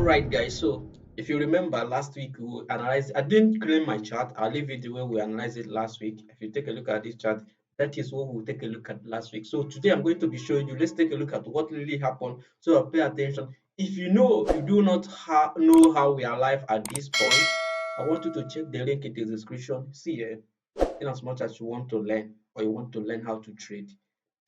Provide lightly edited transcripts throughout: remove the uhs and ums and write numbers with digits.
All right, guys. So if you remember last week, we analyzed. I didn't claim my chart. I'll leave it the way we analyzed it last week. If you take a look at this chart, that is what we'll take a look at last week. So today I'm going to be showing you. Let's take a look at what really happened. So pay attention. If you know you do not know how we are live at this point, I want you to check the link in the description. See here, in as much as you want to learn or you want to learn how to trade,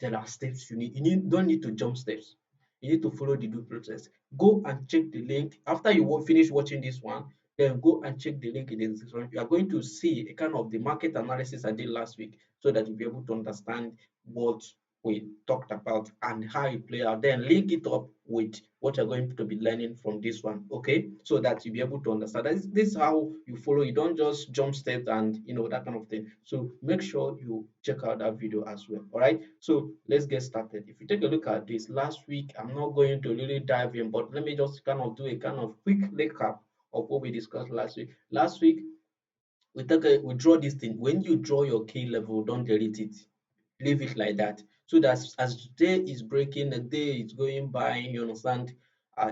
there are steps you need. Don't need to jump steps. You need to follow the due process. Go and check the link after you finish watching this one. Then go and check the link in the description. You are going to see a kind of the market analysis I did last week, so that you'll be able to understand what we talked about and how it play out. Then link it up with what you're going to be learning from this one. Okay, so that you'll be able to understand. This is how you follow. You don't just jump steps and that kind of thing. So make sure you check out that video as well. All right, so let's get started. If you take a look at this last week, I'm not going to really dive in, but let me just kind of do a kind of quick recap of what we discussed last week. Last week we draw this thing. When you draw your key level, don't delete it, leave it like that, so that as the day is breaking, the day is going by, you understand,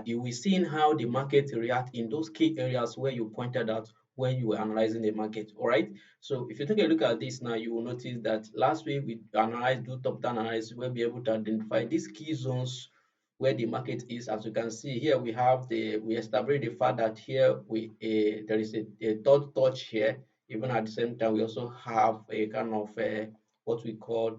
you will see how the market react in those key areas where you pointed out when you were analyzing the market. All right, so if you take a look at this now, you will notice that last week we analyzed, do top down analysis, we'll be able to identify these key zones where the market is. As you can see here, we established the fact that here there is a third touch here. Even at the same time, we also have a kind of what we call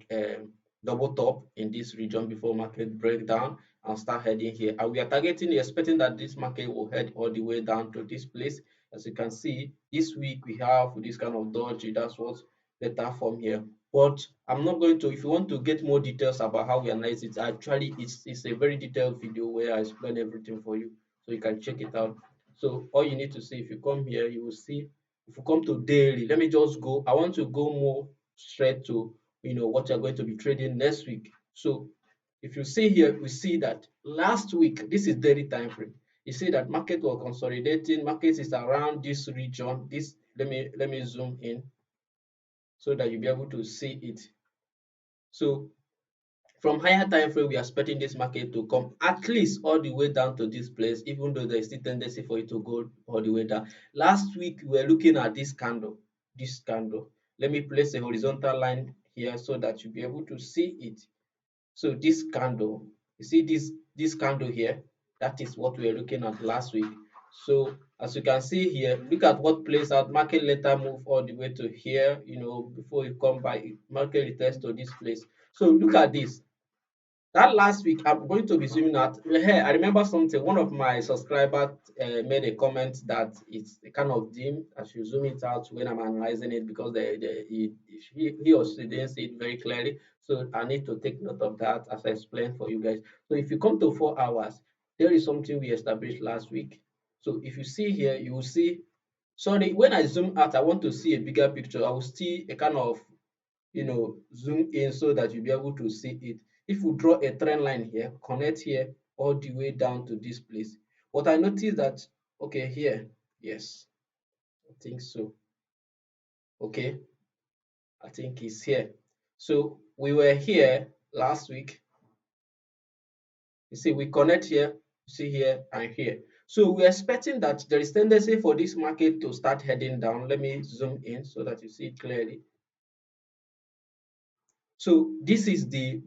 double top in this region before market breakdown and start heading here. And we are expecting that this market will head all the way down to this place. As you can see, this week we have this kind of dodge. That's what data form here. But I'm not going to. If you want to get more details about how we analyze it, actually it's a very detailed video where I explain everything for you, so you can check it out. So all you need to see, if you come here, you will see. If you come to daily, let me just go. I want to go more straight to what you're going to be trading next week. So if you see here, we see that last week, this is daily time frame. You see that market was consolidating. Market is around this region. This let me zoom in so that you'll be able to see it. So from higher time frame, we are expecting this market to come at least all the way down to this place, even though there is still tendency for it to go all the way down. Last week, we were looking at this candle, this candle. Let me place a horizontal line here so that you'll be able to see it. So this candle, you see this candle here, that is what we were looking at last week. So as you can see here, look at what plays out. Market later move all the way to here, before it come by, market returns to this place. So look at this. That last week, I'm going to be zooming out. Hey, I remember something. One of my subscribers made a comment that it's kind of dim. I should zoom it out when I'm analyzing it, because he or she didn't see it very clearly. So I need to take note of that as I explained for you guys. So if you come to 4 hours, there is something we established last week. So if you see here, you will see. Sorry, when I zoom out, I want to see a bigger picture. I will see a kind of zoom in so that you'll be able to see it. If we draw a trend line here, connect here all the way down to this place, what I noticed that, okay, here, yes, I think so. Okay, I think it's here. So we were here last week. You see, we connect here, see here and here. So we're expecting that there is tendency for this market to start heading down. Let me zoom in so that you see it clearly. So this is the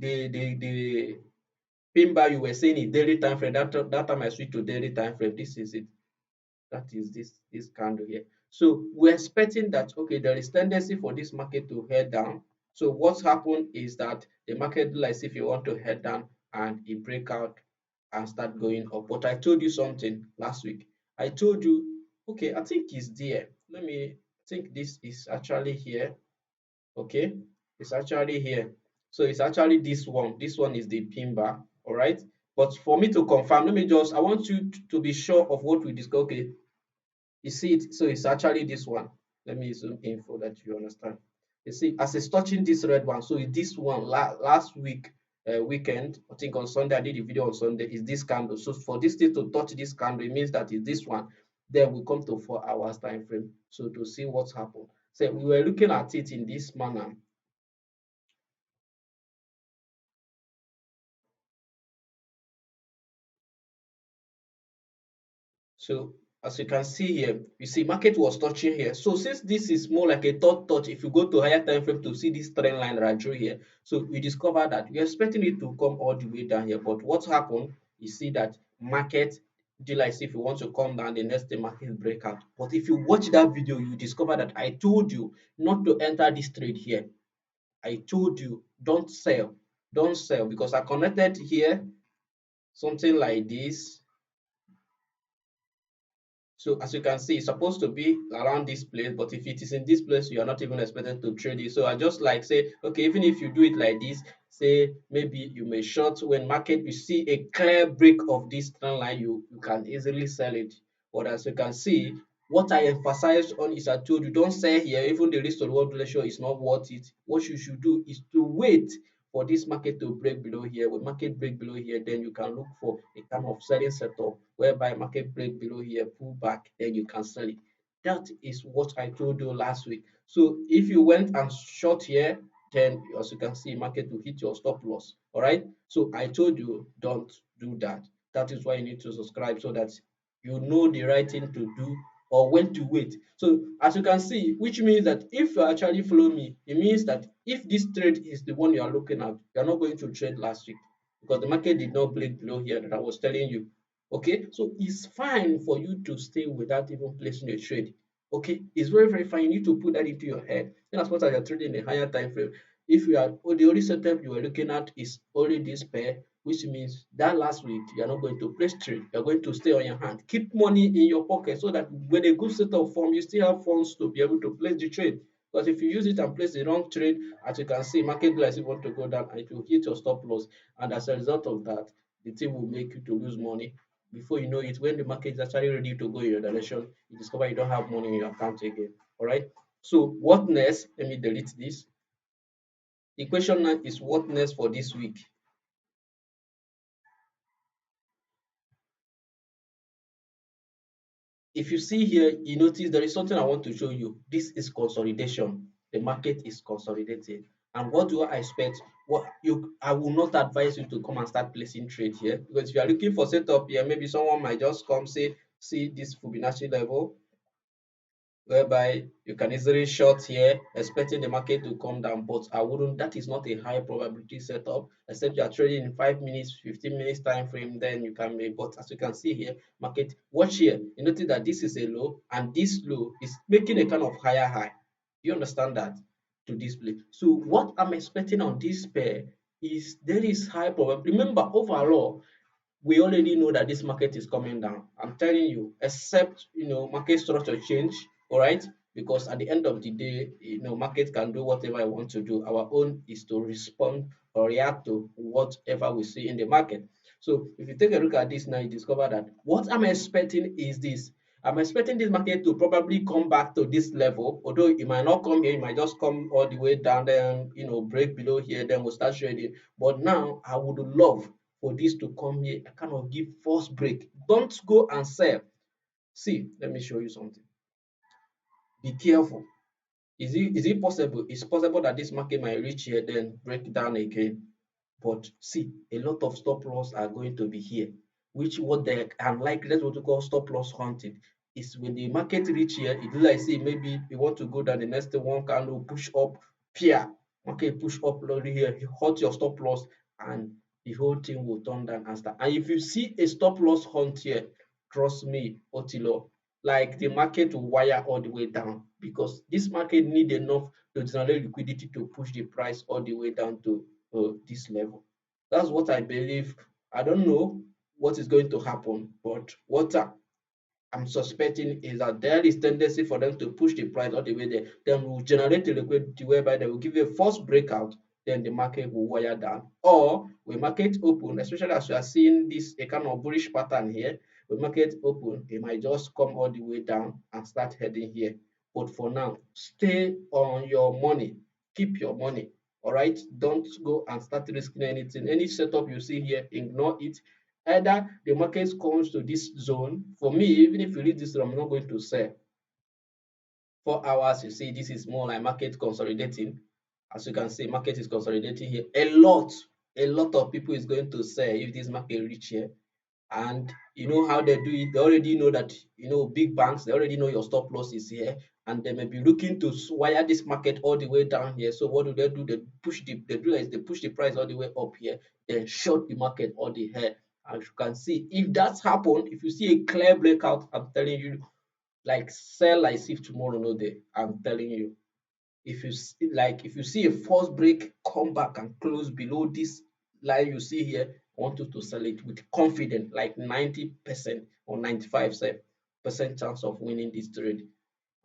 pin bar you were saying in daily time frame. That time I switch to daily time frame. This is it. That is this candle here. So we're expecting that, okay, there is tendency for this market to head down. So what's happened is that the market, like if you want to head down and it break out and start going up. But I told you something last week. I told you, okay, I think it's there. I think this is actually here. Okay, it's actually here. So it's actually this one. This one is the pin bar. All right, but for me to confirm, I want you to be sure of what we discussed. Okay, you see it. So it's actually this one. Let me zoom in so that you understand. You see, as it's touching this red one, so this one last week weekend, I think on Sunday, I did a video on Sunday, is this candle. So for this thing to touch this candle, it means that it's this one. Then we come to 4 hours time frame, so to see what's happened. So we were looking at it in this manner. So as you can see here, you see market was touching here. So since this is more like a third touch, if you go to higher time frame to see this trend line that I drew here, so we discovered that we're expecting it to come all the way down here. But what happened? You see that market do like if you want to come down, the next day market breakout. But if you watch that video, you discover that I told you not to enter this trade here. I told you don't sell because I connected here something like this. So as you can see, it's supposed to be around this place, but if it is in this place, you are not even expected to trade it. So I just like say, okay, even if you do it like this, say maybe you may short when market you see a clear break of this trend line, you can easily sell it. But as you can see, what I emphasized on is I told you don't sell here, even the risk to reward ratio is not worth it. What you should do is to wait for this market to break below here. When market break below here, then you can look for a kind of selling setup whereby market break below here, pull back, then you can sell it. That is what I told you last week. So if you went and short here, then as you can see, market will hit your stop loss. All right. So I told you don't do that. That is why you need to subscribe so that you know the right thing to do or when to wait. So as you can see, which means that if you actually follow me, it means that if this trade is the one you are looking at, you are not going to trade last week because the market did not break below here that I was telling you. Okay, so it's fine for you to stay without even placing a trade. Okay, it's very, very fine. You need to put that into your head. Then as much as you're trading in a higher time frame, if you are the only setup you are looking at is only this pair, which means that last week you are not going to place trade, you're going to stay on your hand. Keep money in your pocket so that when a good setup form, you still have funds to be able to place the trade. Because if you use it and place the wrong trade, as you can see, market price want to go down and it will hit your stop loss. And as a result of that, the thing will make you to lose money. Before you know it, when the market is actually ready to go in your direction, you discover you don't have money in your account again. All right. So what next? Let me delete this. The question now is what next for this week? If you see here, you notice there is something I want to show you. This is consolidation. The market is consolidating. And what do I expect? I will not advise you to come and start placing trade here because if you are looking for setup here, maybe someone might just come say, see this Fibonacci level, whereby you can easily short here, expecting the market to come down, but I wouldn't. That is not a high probability setup, except you are trading in 5 minutes, 15 minutes time frame, then you can make. But as you can see here, market watch here, you notice that this is a low, and this low is making a kind of higher high. Do you understand that? To display. So what I'm expecting on this pair is there is high probability. Remember, overall, we already know that this market is coming down. I'm telling you, except market structure change, all right? Because at the end of the day, market can do whatever I want to do. Our own is to respond or react to whatever we see in the market. So if you take a look at this now, you discover that what I'm expecting is this. I'm expecting this market to probably come back to this level, although it might not come here, it might just come all the way down, then break below here, then we'll start trading. But now I would love for this to come here and kind of give false break. Don't go and sell. See, let me show you something. Be careful. Is it possible? It's possible that this market might reach here, then break down again. But see, a lot of stop loss are going to be here, which what they unlikely, that's what we call stop loss hunting. Is when the market reach here, it like say maybe you want to go down the next one candle, push up, peer, market push up here, you hurt your stop loss, and the whole thing will turn down and start. And if you see a stop loss hunt here, trust me, Otilo, like the market will wire all the way down because this market need enough to generate liquidity to push the price all the way down to this level. That's what I believe. I don't know what is going to happen, but what I'm suspecting is that there is tendency for them to push the price all the way there. Then will generate a liquidity whereby they will give you a false breakout, then the market will wire down. Or when market open, especially as you are seeing this a kind of bullish pattern here, when market open, it might just come all the way down and start heading here. But for now, stay on your money. Keep your money. All right. Don't go and start risking anything. Any setup you see here, ignore it. Either the market comes to this zone. For me, even if you read this, I'm not going to sell. 4 hours, you see, this is more like market consolidating. As you can see, market is consolidating here. A lot of people is going to sell if this market reach here. And you know how they do it. They already know that, big banks, they already know your stop loss is here, and they may be looking to wire this market all the way down here. So what do? They push the price all the way up here, then short the market all the way. As you can see, if that's happened, if you see a clear breakout, I'm telling you, like, sell as if tomorrow no day. I'm telling you. If you see a false break, come back and close below this line you see here, I want you to sell it with confidence, like 90% or 95% chance of winning this trade.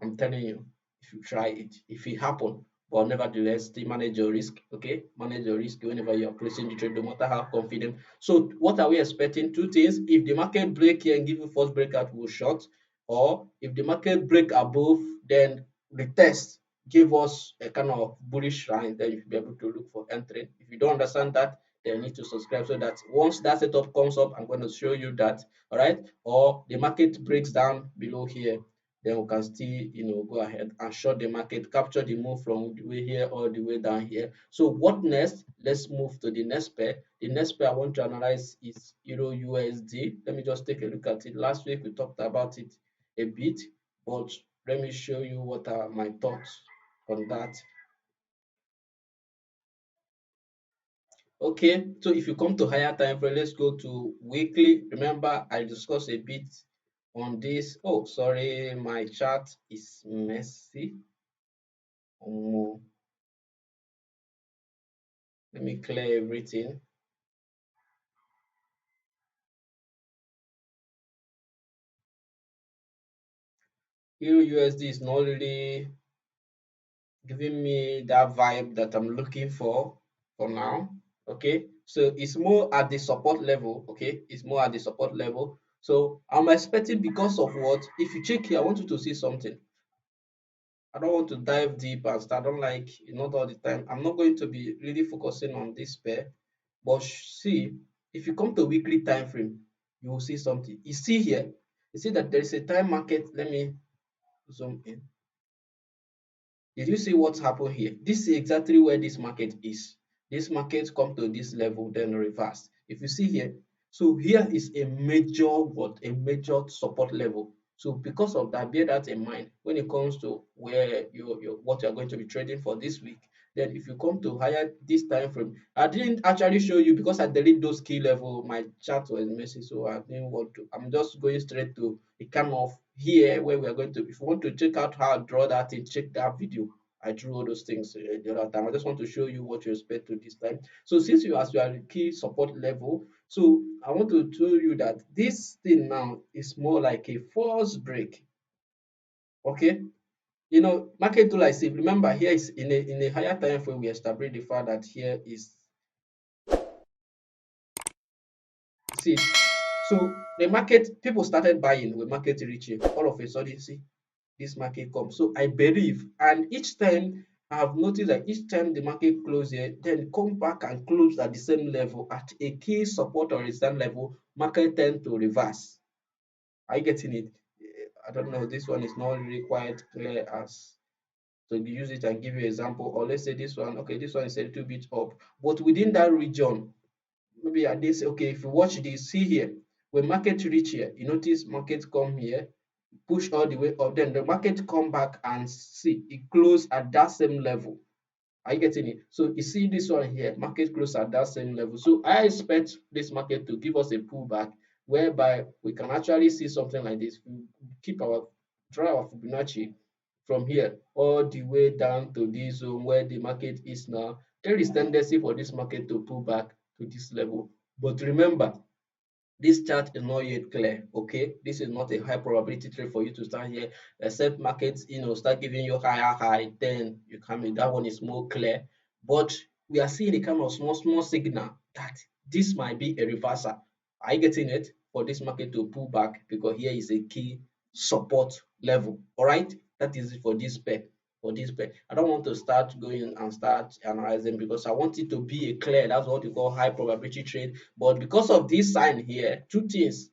I'm telling you, if you try it, if it happen, but nevertheless, still manage your risk. Okay, manage your risk whenever you are placing the trade, no matter how confident. So, what are we expecting? Two things: if the market break here and give you first breakout, we'll short, or if the market break above, then the test give us a kind of bullish line, then you'll be able to look for entry. If you don't understand that, then you need to subscribe so that once that setup comes up, I'm going to show you that. All right, or the market breaks down below here, then we can still, go ahead and short the market, capture the move from the way here all the way down here. So what next? Let's move to the next pair. The next pair I want to analyze is EURUSD. Let me just take a look at it. Last week we talked about it a bit, but let me show you what are my thoughts on that. Okay, so if you come to higher time frame, let's go to weekly. Remember, I discussed a bit on this. Oh, sorry, my chart is messy. Let me clear everything. EURUSD is not really giving me that vibe that I'm looking for now. Okay, so it's more at the support level. Okay, it's more at the support level. So I'm expecting, because of what? If you check here, I want you to see something. I don't want to dive deep and start. I don't like, not all the time. I'm not going to be really focusing on this pair. But see, if you come to weekly time frame, you will see something. You see here, you see that there is a time market. Let me zoom in. Did you see what's happened here? This is exactly where this market is. This market come to this level, then reverse. If you see here, so here is a major support level. So because of that, bear that in mind when it comes to where what you're going to be trading for this week. Then if you come to higher this time frame, I didn't actually show you because I delete those key level. My chart was messy, so I didn't want to. I'm just going straight to the kind of here where we are going to. If you want to check out how I draw that thing, check that video. I drew all those things the other time. I just want to show you what you expect to this time. So since you are at key support level, so I want to tell you that this thing now is more like a false break. Okay, market do like say, remember here is in a higher time frame, we established the fact that here is, see, so the market, people started buying when market reaching, all of a sudden, see, this market comes. So I believe, and each time I have noticed that each time the market close here, then come back and close at the same level, at a key support or resistance level, market tend to reverse. Are you getting it? I don't know, this one is not really quite clear as to use it and give you an example. Or let's say this one, okay, this one is a little bit up, but within that region, maybe at this, okay, if you watch this, see here, when market reach here, you notice market come here, push all the way up, then the market come back and see it close at that same level. Are you getting it? So you see this one here, market close at that same level. So I expect this market to give us a pullback whereby we can actually see something like this. We keep our draw our Fibonacci from here all the way down to this zone where the market is now. There is tendency for this market to pull back to this level. But remember, this chart is not yet clear. Okay, this is not a high probability trade for you to start here, except markets start giving you higher high, then you come in. That one is more clear, but we are seeing a kind of small signal that this might be a reversal. Are you getting it? For this market to pull back, because here is a key support level. All right, that is it for this pair. For this pair, I don't want to start going and start analyzing because I want it to be a clear. That's what we call high probability trade. But because of this sign here, two things.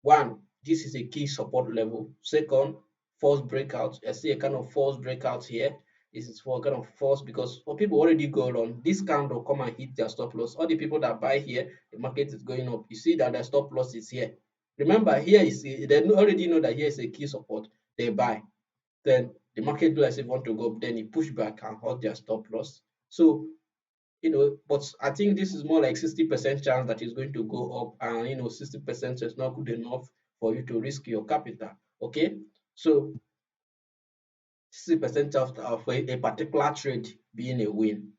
One, this is a key support level. Second, false breakout. I see a kind of false breakout here. is for kind of force, because for people already go on this candle come and hit their stop loss. All the people that buy here, the market is going up. You see that the stop loss is here. Remember, here is they already know that here is a key support. They buy. Then the market do as if want to go up, then it push back and hold their stop loss. So but I think this is more like 60% chance that it's going to go up, and 60% is not good enough for you to risk your capital. Okay, so 60% of a particular trade being a win.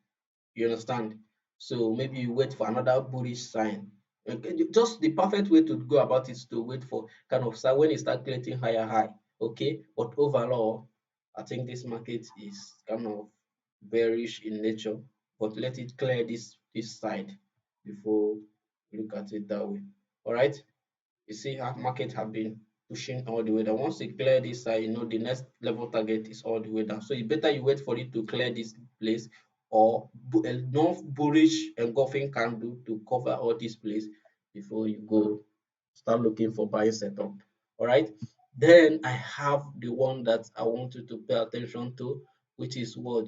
You understand? So maybe you wait for another bullish sign. Okay, just the perfect way to go about it is to wait for kind of sign when it starts creating higher high. Okay, but overall, I think this market is kind of bearish in nature. But let it clear this side before you look at it that way. All right. You see how market have been pushing all the way down. Once it clear this side, the next level target is all the way down. So it's better you wait for it to clear this place, or enough bullish engulfing candle to cover all this place before you go start looking for buying setup. All right. Then I have the one that I want you to pay attention to, which is what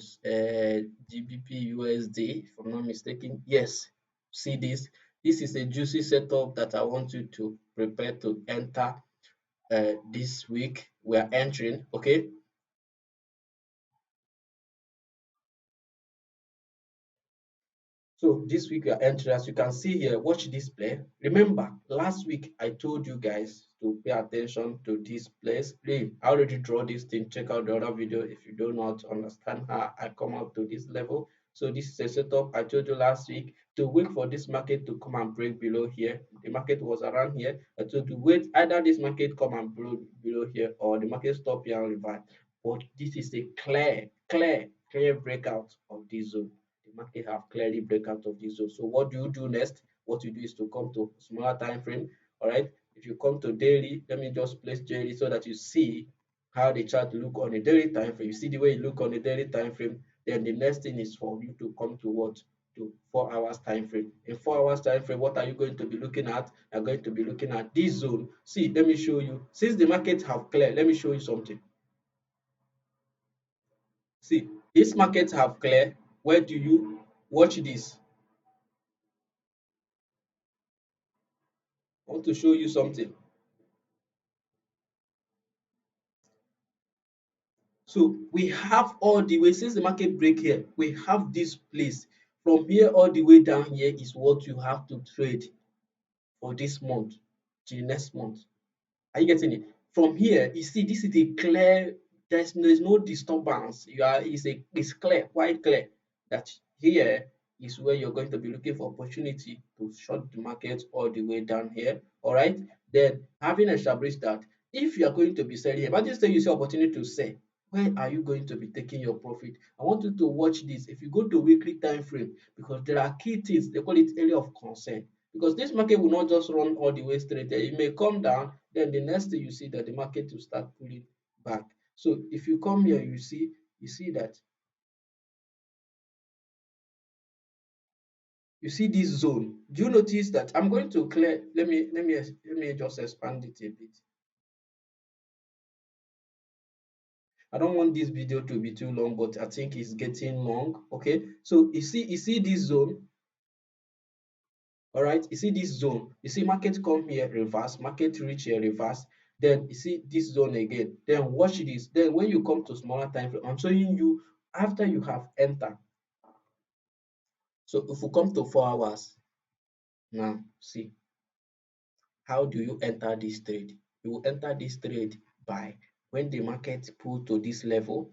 GBPUSD, if I'm not mistaken. Yes, see this. This is a juicy setup that I want you to prepare to enter this week. We are entering. Okay. So this week we are entering, as you can see here, watch this play. Remember, last week I told you guys to pay attention to this place. Hey, I already draw this thing. Check out the other video if you do not understand how I come up to this level. So this is a setup I told you last week to wait for this market to come and break below here. The market was around here. I told you to wait either this market come and below here, or the market stop here and reverse. But this is a clear breakout of this zone. Market have clearly break out of this zone. So what do you do next? What you do is to come to smaller time frame. All right. If you come to daily, let me just place daily so that you see how the chart look on a daily time frame. You see the way it look on a daily time frame. Then the next thing is for you to come to what? To 4 hours time frame. In 4 hours time frame, what are you going to be looking at? You're going to be looking at this zone. See, let me show you. Since the market have cleared, let me show you something. See, this market have cleared. Where do you watch this? I want to show you something. So we have all the way, since the market break here, we have this place. From here all the way down here is what you have to trade for this month to the next month. Are you getting it? From here, you see, this is a clear, there's no disturbance. It's clear, quite clear that here is where you're going to be looking for opportunity to short the market all the way down here. All right. Then having established that, if you are going to be selling here, imagine say you see opportunity to sell. Where are you going to be taking your profit? I want you to watch this. If you go to weekly time frame, because there are key things, they call it area of concern, because this market will not just run all the way straight there. It may come down, then the next thing you see that the market will start pulling back. So if you come here, you see that you see this zone. Do you notice that I'm going to clear? Let me just expand it a bit. I don't want this video to be too long, but I think it's getting long. Okay, so you see this zone. All right, you see this zone. You see market come here, reverse, market reach here, reverse. Then you see this zone again. Then watch this. Then when you come to smaller time frame, I'm showing you after you have entered. So if we come to 4 hours, now see how do you enter this trade? You will enter this trade by when the market pull to this level.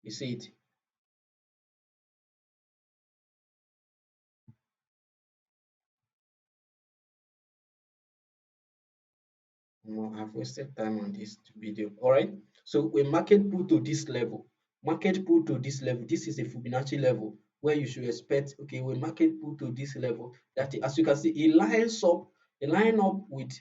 You see it. No, I've wasted time on this video. All right. So when market pull to this level, this is a Fibonacci level where you should expect, okay, when market pull to this level, that as you can see, it line up with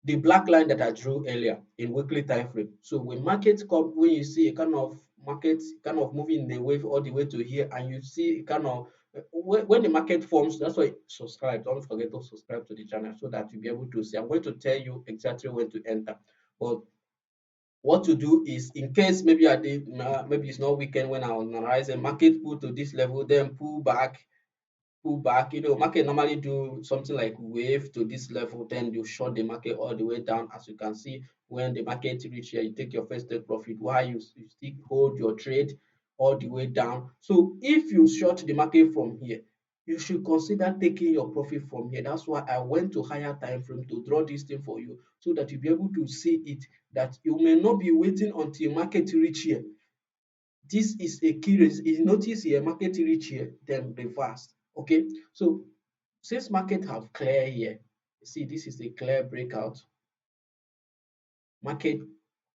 the black line that I drew earlier in weekly time frame. So when market come, when you see a kind of market kind of moving the wave all the way to here, and you see kind of when the market forms, that's why subscribe. Don't forget to subscribe to the channel so that you'll be able to see. I'm going to tell you exactly when to enter. But what to do is, in case maybe I did maybe it's not weekend when I was analyzing market pull to this level, then pull back. Market normally do something like wave to this level, then you short the market all the way down. As you can see, when the market reach here, you take your first take profit while you still hold your trade all the way down. So if you short the market from here, you should consider taking your profit from here. That's why I went to higher time frame to draw this thing for you, so that you'll be able to see it, that you may not be waiting until market reach here. This is a key reason. You notice here market reach here, then reverse. Okay, so since market have clear here, see this is a clear breakout. Market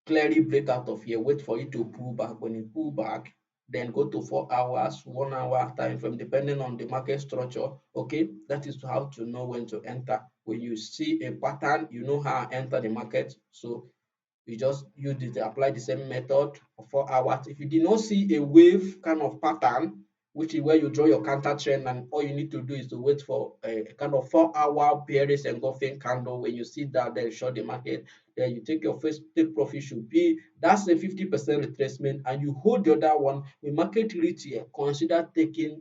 clearly break out of here, wait for it to pull back. When it pull back, then go to 4 hours, 1 hour time frame, depending on the market structure. Okay, that is how to know when to enter. When you see a pattern, you know how to enter the market. So you just use it, apply the same method for 4 hours. If you did not see a wave kind of pattern, which is where you draw your counter trend, and all you need to do is to wait for a kind of 4 hour bearish engulfing candle. When you see that, then short the market, then you take your first take profit. Should be that's a 50% retracement, and you hold the other one. When market reach here, consider taking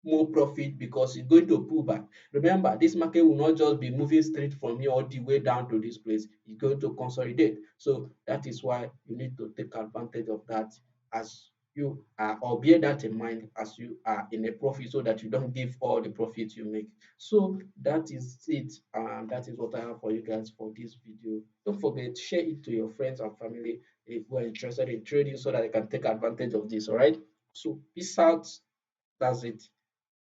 more profit, because it's going to pull back. Remember, this market will not just be moving straight from here all the way down to this place. It's going to consolidate. So that is why you need to take advantage of that, as you are, or bear that in mind as you are in a profit, so that you don't give all the profit you make. So that is it. That is what I have for you guys for this video. Don't forget, share it to your friends and family if we're interested in trading, so that they can take advantage of this. All right. So peace out. That's it.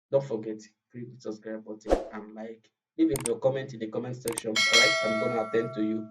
Don't forget, click the subscribe button and like. Leave your comment in the comment section. All right, I'm gonna attend to you.